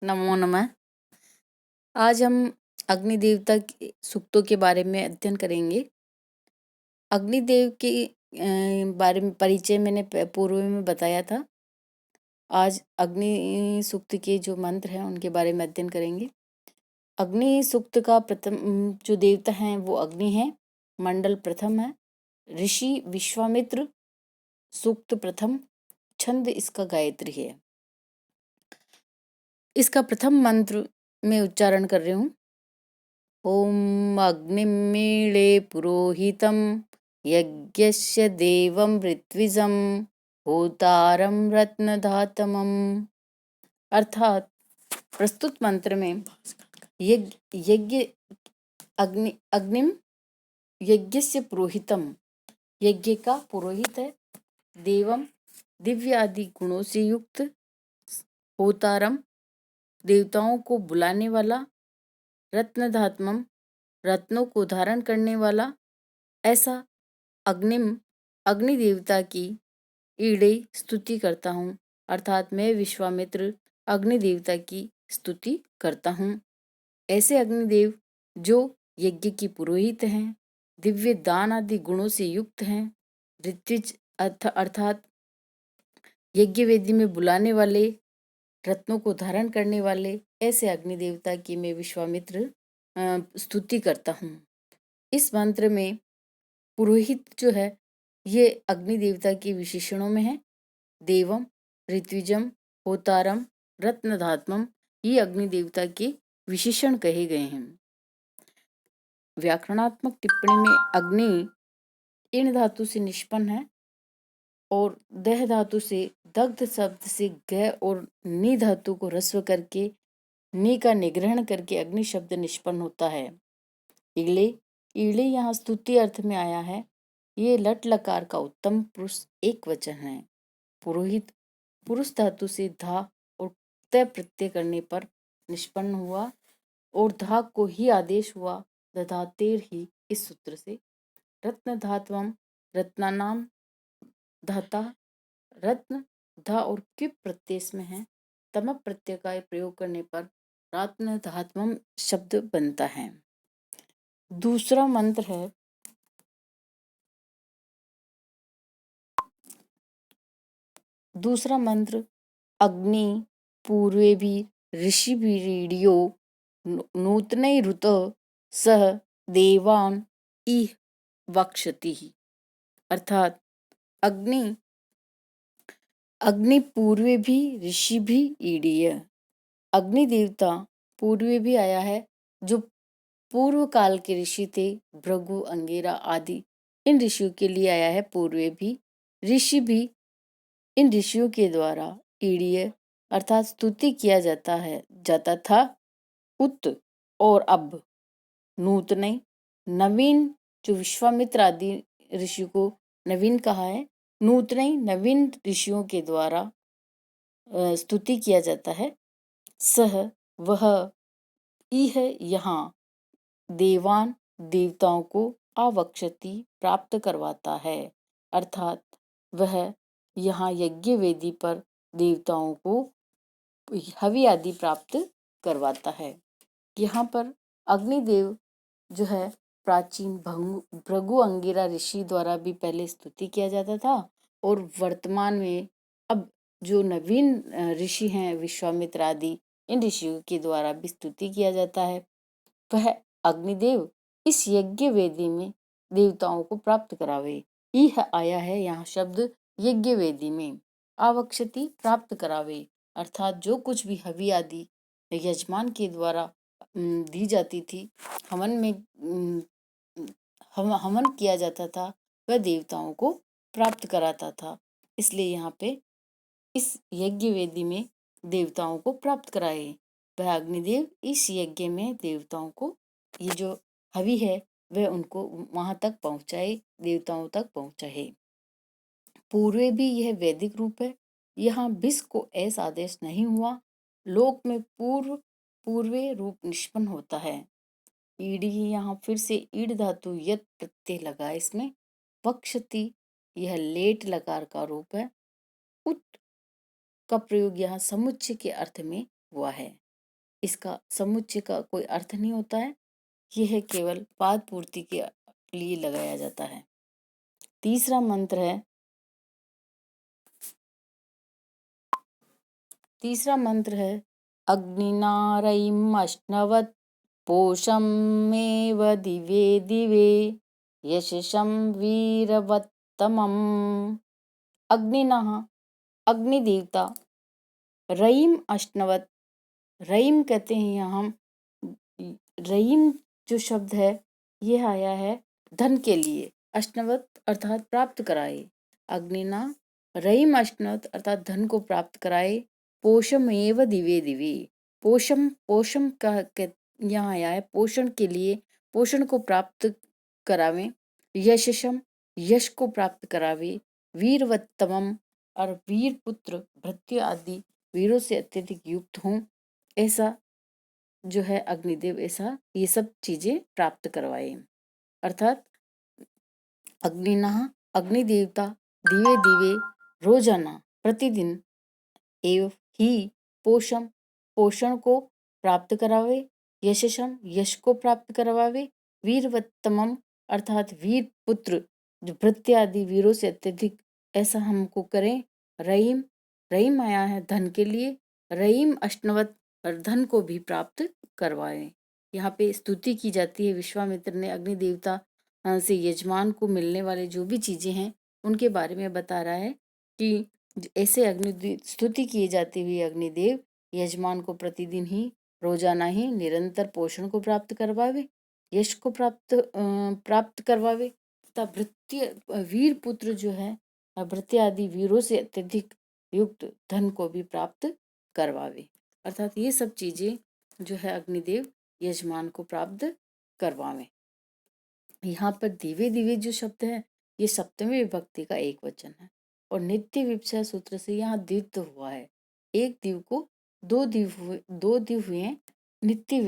नमो नमः। आज हम अग्नि देवता के सूक्तों के बारे में अध्ययन करेंगे। अग्निदेव के बारे में परिचय मैंने पूर्व में बताया था। आज अग्नि सूक्त के जो मंत्र हैं उनके बारे में अध्ययन करेंगे। अग्नि सूक्त का प्रथम जो देवता हैं वो अग्नि है। मंडल प्रथम है। ऋषि विश्वामित्र। सूक्त प्रथम। छंद इसका गायत्री है। इसका प्रथम मंत्र मैं उच्चारण कर रही हूँ। ॐ अग्निमीळे पुरोहितं यज्ञस्य देवं ऋत्विजं होतारं रत्नधातमम्। अर्थात प्रस्तुत मंत्र में यज्ञ अग्निम यज्ञस्य पुरोहितम, यज्ञ का पुरोहित है। देवम दिव्य आदि गुणों से युक्त। होतारम देवताओं को बुलाने वाला। रत्नधात्मम रत्नों को धारण करने वाला। ऐसा अग्नि देवता की ईड़े स्तुति करता हूँ। अर्थात मैं विश्वामित्र अग्नि देवता की स्तुति करता हूँ। ऐसे अग्निदेव जो यज्ञ की पुरोहित हैं, दिव्य दान आदि गुणों से युक्त हैं, ऋत्विज अर्थात यज्ञ वेदी में बुलाने वाले, रत्नों को धारण करने वाले, ऐसे अग्नि देवता की मैं विश्वामित्र स्तुति करता हूँ। इस मंत्र में पुरोहित जो है ये अग्नि देवता के विशेषणों में है। देवम, ऋत्विजम, होतारम, रत्नधात्मम ये अग्नि देवता के विशेषण कहे गए हैं। व्याकरणात्मक टिप्पणी में अग्नि इन धातु से निष्पन्न है और दह धातु से दग्ध शब्द से ग और नी धातु को ह्रस्व करके नी का निग्रहण करके अग्नि शब्द निष्पन्न होता है। ईले यहाँ स्तुति अर्थ में आया है। ये लट लकार का उत्तम पुरुष एक वचन है। पुरोहित पुरुष धातु से धा और तय प्रत्यय करने पर निष्पन्न हुआ और धा को ही आदेश हुआ। दधातेर ही इस सूत्र से। रत्न धात्वम रत्नानाम धाता रत्न धा और क्युप प्रत्यय में है। तम प्रत्यय का प्रयोग करने पर रत्न धात्वम शब्द बनता है। दूसरा मंत्र है दूसरा मंत्र अग्नि पूर्वेभिः ऋषिभिरीड्यो नूतनैरुत सह देवान् इह वक्षति। अर्थात अग्नि पूर्वे भी ऋषि भी ईडीय। अग्नि देवता पूर्वे भी आया है जो पूर्व काल के ऋषि थे। भृगु, अंगिरा आदि इन ऋषियों के लिए आया है। पूर्वे भी ऋषि भी इन ऋषियों के द्वारा ईडीय अर्थात स्तुति किया जाता था। उत और अब नूतने नवीन जो विश्वामित्र आदि ऋषि को नवीन कहा है। नूतने नवीन ऋषियों के द्वारा स्तुति किया जाता है। सह वह इह यहाँ देवान देवताओं को आवक्षति प्राप्त करवाता है। अर्थात वह यहाँ यज्ञ वेदी पर देवताओं को हवि आदि प्राप्त करवाता है। यहाँ पर अग्निदेव जो है प्राचीन भृगु अंगिरा ऋषि द्वारा भी पहले स्तुति किया जाता था और वर्तमान में अब जो नवीन ऋषि हैं विश्वामित्र आदि इन ऋषियों के द्वारा भी स्तुति किया जाता है। वह अग्निदेव इस यज्ञ वेदी में देवताओं को प्राप्त करावे। यह आया है यहाँ शब्द यज्ञ वेदी में। आवक्षति प्राप्त करावे अर्थात जो कुछ भी हवि आदि यजमान के द्वारा दी जाती थी, हवन में हवन किया जाता था, वह देवताओं को प्राप्त कराता था। इसलिए यहाँ पे इस यज्ञ वेदी में देवताओं को प्राप्त कराए। वह अग्निदेव इस यज्ञ में देवताओं को ये जो हवि है वह उनको वहां तक पहुंचाए, देवताओं तक पहुंचाए। पूर्वे भी यह वैदिक रूप है। यहाँ बिस को ऐसा आदेश नहीं हुआ। लोक में पूर्वे रूप निष्पन्न होता है। ईडी यहाँ फिर से ईड धातु यत प्रत्यय लगा इसमें। वक्षति यह लेट लकार का रूप है। उत का प्रयोग यहाँ समुच्चय के अर्थ में हुआ है। इसका समुच्चय का कोई अर्थ नहीं होता है, यह केवल पाद पूर्ति के लिए लगाया जाता है। तीसरा मंत्र है अग्निनारयिम् अश्नवत् पोषमेव दिवे दिवे यशसं वीरवत्तमम्। अग्निनः अग्निदेवता, रयिम अश्नवत, रयिम कहते हैं यहाँ हम, रयिम जो शब्द है यह आया है धन के लिए, अश्नवत अर्थात प्राप्त कराए। अग्निना रयिम अश्नवत अर्थात धन को प्राप्त कराए। पोषमेव दिवे दिवे, पोषम का यहाँ आया है पोषण के लिए, पोषण को प्राप्त करावे। यशसम यश को प्राप्त करावे। वीरवत्तमम और वीर पुत्र भृत्य आदि वीरों से अत्यधिक युक्त हों, ऐसा जो है अग्निदेव ऐसा ये सब चीजें प्राप्त करवाए। अर्थात अग्निनः अग्निदेवता दिवे दिवे रोजाना प्रतिदिन एव ही पोषण को प्राप्त करावे। यशसम यश को प्राप्त करवावे। वीरवत्तमम अर्थात वीर पुत्र जो भृत्य आदि वीरों से अत्यधिक ऐसा हमको करें। रहीम रहीम आया है धन के लिए, रहीम अष्टवत और धन को भी प्राप्त करवाए। यहाँ पे स्तुति की जाती है। विश्वामित्र ने अग्नि देवता से यजमान को मिलने वाले जो भी चीजें हैं उनके बारे में बता रहा है कि ऐसे अग्नि स्तुति किए जाते हुए अग्निदेव यजमान को प्रतिदिन ही रोजाना ही निरंतर पोषण को प्राप्त करवावे, यश को प्राप्त करवावे तथा भृत्य वीर पुत्र जो है भृत्य आदि वीरों से अत्यधिक युक्त धन को भी प्राप्त करवावे। अर्थात ये सब चीजें जो है अग्निदेव यजमान को प्राप्त करवावे। यहाँ पर दिवे दिवे जो शब्द है ये सप्तमी विभक्ति का एक वचन है और नित्य विपक्षा सूत्र से यहाँ द्वित्व हुआ है। एक दिव को दो दिव हुए। नित्य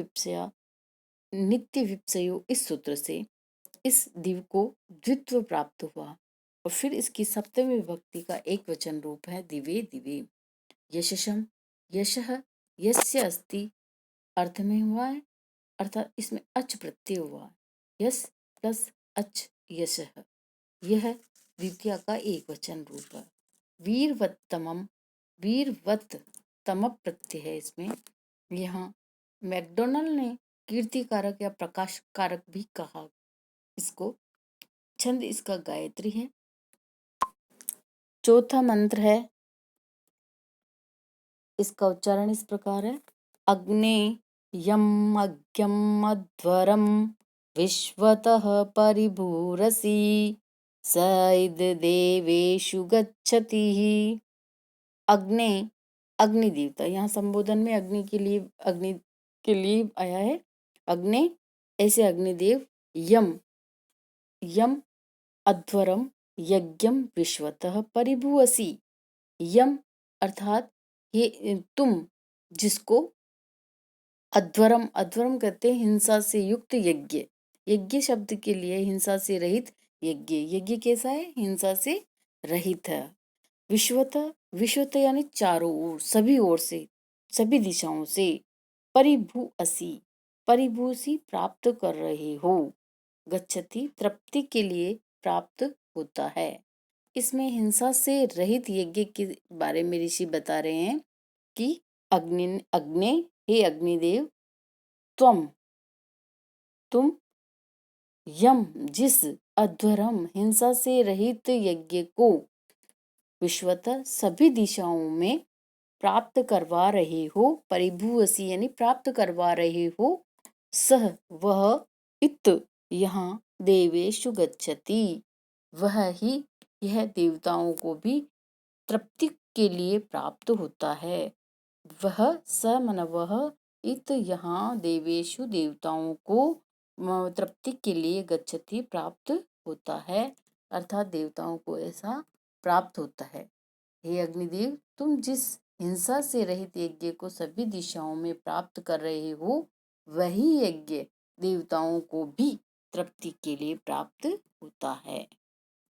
विपसयो इस सूत्र से इस दिव को द्वित्व प्राप्त हुआ और फिर इसकी सप्तमी विभक्ति का एक वचन रूप है दिवे दिवे। यशसम यशः यस्य अस्ति अर्थ में हुआ है, अर्थात इसमें अच प्रत्यय हुआ है। यस प्लस अच यशः, यह द्वितीय का एक वचन रूप है। वीरवत्तमम वीरवत तम प्रत्यय है इसमें। यहाँ मैकडोनल्ड ने कीर्ति कारक या प्रकाश कारक भी कहा इसको। छंद इसका गायत्री है। चौथा मंत्र है, इसका उच्चारण इस प्रकार है। अग्ने यम अज्ञम अध्वरम विश्वतः परिभूरसि सैद देवेषु गच्छति। अग्ने अग्नि देवता, यहाँ संबोधन में अग्नि के लिए आया है। अग्नि ऐसे अग्निदेव यम अध्वरम यज्ञम विश्वतः परिभूअसि। यम अर्थात ये तुम जिसको, अध्वरम कहते हैं हिंसा से युक्त यज्ञ। यज्ञ शब्द के लिए हिंसा से रहित यज्ञ। यज्ञ कैसा है? हिंसा से रहित है। विश्वत यानी चारों ओर, सभी ओर से, सभी दिशाओं से। परिभूसी प्राप्त कर रहे हो। गच्छति तृप्ति के लिए प्राप्त होता है। इसमें हिंसा से रहित यज्ञ के बारे में ऋषि बता रहे हैं कि अग्नि हे अग्निदेव, तुम यम जिस अध्वरम हिंसा से रहित यज्ञ को विश्वतः सभी दिशाओं में प्राप्त करवा रहे हो। परिभूअसी यानी प्राप्त करवा रहे हो। सह वह, इत यहाँ देवेषु गच्छति वह ही, यह देवताओं को भी तृप्ति के लिए प्राप्त होता है। वह स मन वह, इत यहाँ देवेषु देवताओं को तृप्ति के लिए गच्छति प्राप्त होता है, अर्थात देवताओं को ऐसा प्राप्त होता है। हे अग्निदेव, तुम जिस हिंसा से रहित यज्ञ को सभी दिशाओं में प्राप्त कर रहे हो, वही यज्ञ देवताओं को भी तृप्ति के लिए प्राप्त होता है।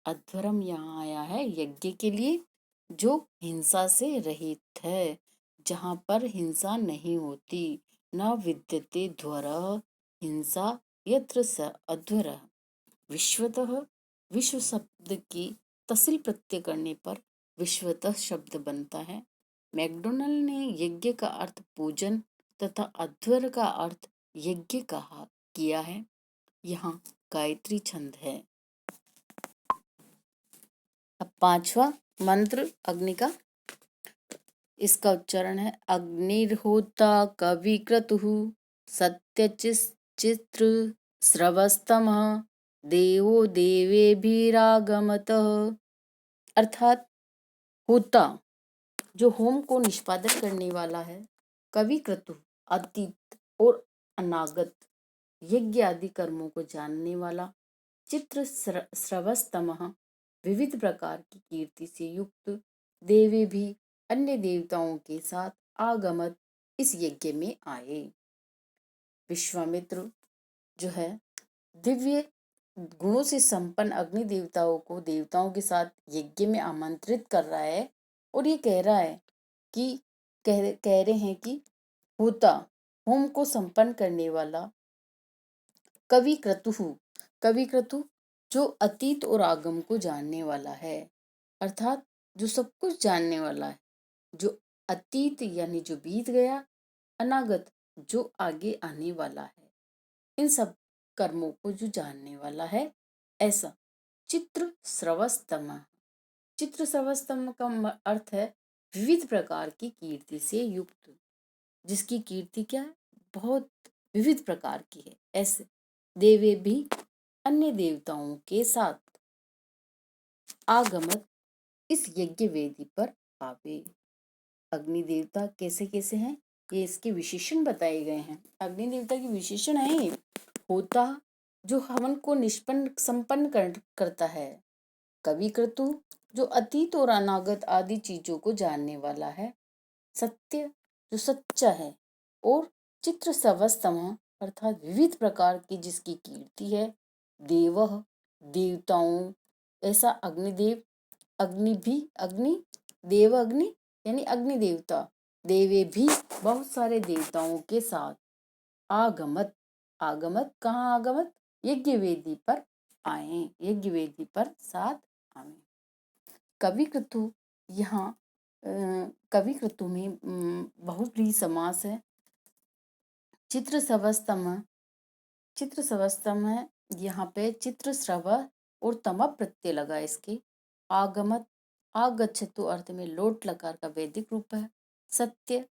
अध्वरम यहाँ आया है यज्ञ के लिए जो हिंसा से रहित है, जहाँ पर हिंसा नहीं होती, न विद्यते ध्वरः हिंसा यत्र स अध्वरः। विश्वतः विश्व शब्द की तहसील प्रत्यय करने पर विश्वतः शब्द बनता है। मैकडोनल्ड ने यज्ञ का अर्थ पूजन तथा अध्वर का अर्थ यज्ञ कहा किया है। यहाँ गायत्री छंद है। अब पांचवा मंत्र अग्नि का, इसका उच्चारण है अग्निर्होता कविक्रतुः सत्यचित्र स्रवस्तमः देवो देवेभिरागमतः। अर्थात होता जो होम को निष्पादन करने वाला है, कविक्रतु अतीत और अनागत यज्ञ आदि कर्मों को जानने वाला, चित्र स्रवस्तमः विविध प्रकार की कीर्ति से युक्त, देवे भी अन्य देवताओं के साथ आगमत इस यज्ञ में आए। विश्वामित्र जो है दिव्य गुणों से संपन्न अग्नि देवताओं को देवताओं के साथ यज्ञ में आमंत्रित कर रहा है और ये कह रहा है कि कह रहे हैं कि होता होम को संपन्न करने वाला, कवि क्रतु जो अतीत और आगम को जानने वाला है, अर्थात जो सब कुछ जानने वाला है, जो अतीत यानी जो बीत गया, अनागत जो आगे आने वाला है, इन सब कर्मों को जो जानने वाला है, ऐसा चित्र स्रवस्तम। चित्र स्रवस्तम का अर्थ है विविध प्रकार की कीर्ति से युक्त, जिसकी कीर्ति क्या है, बहुत विविध प्रकार की है। ऐसे देवे भी अन्य देवताओं के साथ आगमत इस यज्ञ वेदी पर आवे। अग्नि देवता कैसे कैसे हैं, ये इसके विशेषण बताए गए हैं। अग्नि देवता की विशेषण है होता जो हवन को निष्पन्न संपन्न करता है, कवि क्रतु जो अतीत और अनागत आदि चीजों को जानने वाला है, सत्य जो सच्चा है, और चित्र सवस्तम अर्थात विविध प्रकार की जिसकी कीर्ति है, देवः देवताओं, ऐसा अग्निदेव, अग्नि भी अग्नि, देव अग्नि यानी अग्नि देवता, देवे भी बहुत सारे देवताओं के साथ आगमत, आगमत कहाँ आगमत, यज्ञ वेदी पर आए, यज्ञ वेदी पर साथ आए। कवि क्रतु यहाँ कवि क्रतु में बहुव्रीहि समास है। चित्र सवस्तम है, यहाँ पे चित्र श्रव और तम प्रत्यय लगा इसके। आगमत आगच्छतु अर्थ में लोट लकार का वैदिक रूप है। सत्य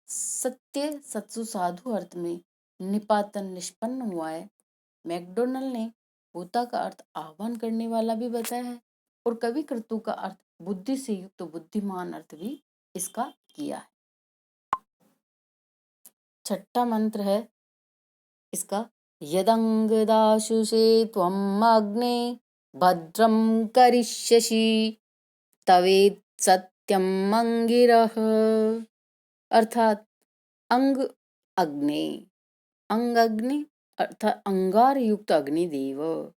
सत्सु साधु अर्थ में निपातन निष्पन्न हुआ है। मैकडोनल्ड ने होता का अर्थ आह्वान करने वाला भी बताया है, और कवि क्रतु का अर्थ बुद्धि से युक्त बुद्धिमान अर्थ भी इसका किया है। छठा मंत्र है इसका यदंगदाशुषे त्वम् अग्ने भद्रं करिष्यसि तवेत् सत्यम् अंगिरः। अर्थात अंग अग्नि अर्थात अंगार युक्त अग्निदेव।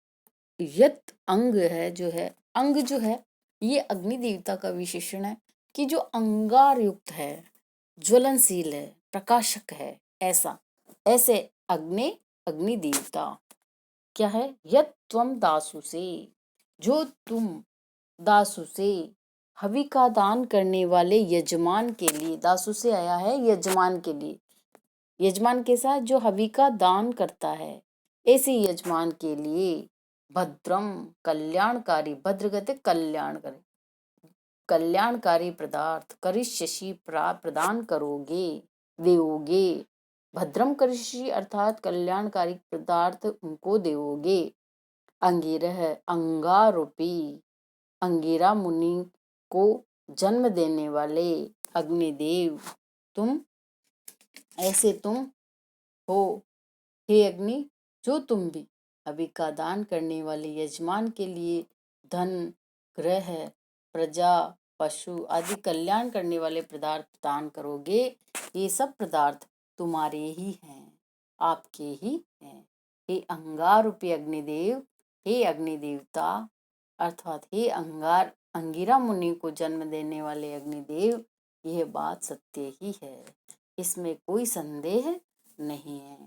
यत अंग है जो है, अंग जो है ये अग्नि देवता का विशेषण है कि जो अंगार युक्त है, ज्वलनशील है, प्रकाशक है, ऐसे अग्नि देवता क्या है, यत त्वम दासु से जो तुम, दासु से हवि का दान करने वाले यजमान के लिए, दासु से आया है यजमान के लिए, यजमान के साथ जो हवि का दान करता है, ऐसे यजमान के लिए भद्रम कल्याणकारी, भद्र कहते कल्याणकारी, कल्याणकारी पदार्थ करिष्यसि प्रदान करोगे, देओगे। भद्रम करिष्यसि अर्थात कल्याणकारी पदार्थ उनको देओगे। अंगिरह अंगारूपी, अंगिरा मुनि को जन्म देने वाले अग्निदेव, तुम ऐसे तुम हो हे अग्नि, जो तुम भी हवि का दान करने वाले यजमान के लिए धन, ग्रह, प्रजा, पशु आदि कल्याण करने वाले पदार्थ दान करोगे। ये सब पदार्थ तुम्हारे ही हैं, आपके ही हैं। हे अंगार रूपी अग्निदेव, हे अग्निदेवता अर्थात हे अंगिरा मुनि को जन्म देने वाले अग्निदेव, यह बात सत्य ही है, इसमें कोई संदेह नहीं है।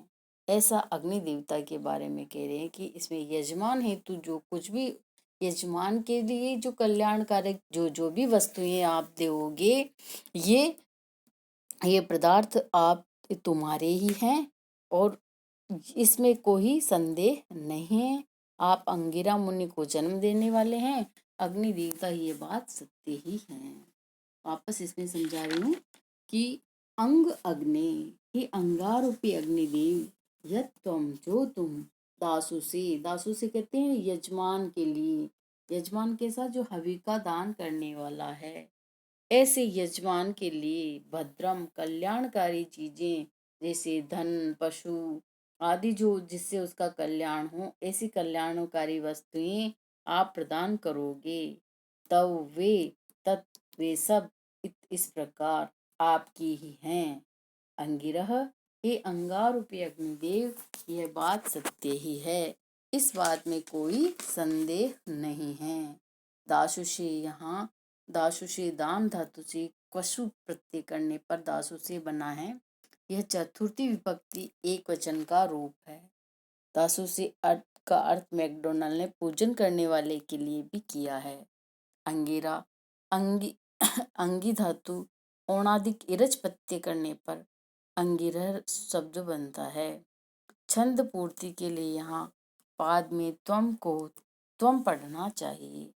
ऐसा अग्नि देवता के बारे में कह रहे हैं कि इसमें यजमान हेतु जो कुछ भी, यजमान के लिए जो कल्याणकारक जो जो भी वस्तुएं आप दोगे, ये पदार्थ आप तुम्हारे ही हैं और इसमें कोई संदेह नहीं है। आप अंगिरा मुनि को जन्म देने वाले हैं। अग्नि देवता ये बात सत्य ही है। वापस इसमें समझा रही हूँ कि अंग अग्नि ही अंगारूपी अग्निदेव यत तुम जो तुम दासु से कहते हैं यजमान के लिए, यजमान के साथ जो हवि का दान करने वाला है, ऐसे यजमान के लिए भद्रम कल्याणकारी चीजें जैसे धन पशु आदि जो जिससे उसका कल्याण हो, ऐसी कल्याणकारी वस्तुएं आप प्रदान करोगे, तब वे सब इस प्रकार आपकी ही हैं। अंगिरह हे अंगारूपी अग्निदेव यह बात सत्य ही है, इस बात में कोई संदेह नहीं है। दासुषे यहाँ दासुषे दान धातु से क्वसु प्रत्यय करने पर दासु से बना है। यह चतुर्थी विभक्ति एक वचन का रूप है। दासु से अर्थ का अर्थ मैकडोनल्ड ने पूजन करने वाले के लिए भी किया है। अंगिरा अंगी अंगी धातु औणादिक इरज प्रत्यय करने पर अंगिरह शब्द बनता है। छंद पूर्ति के लिए यहाँ पाद में त्वम को त्वम पढ़ना चाहिए।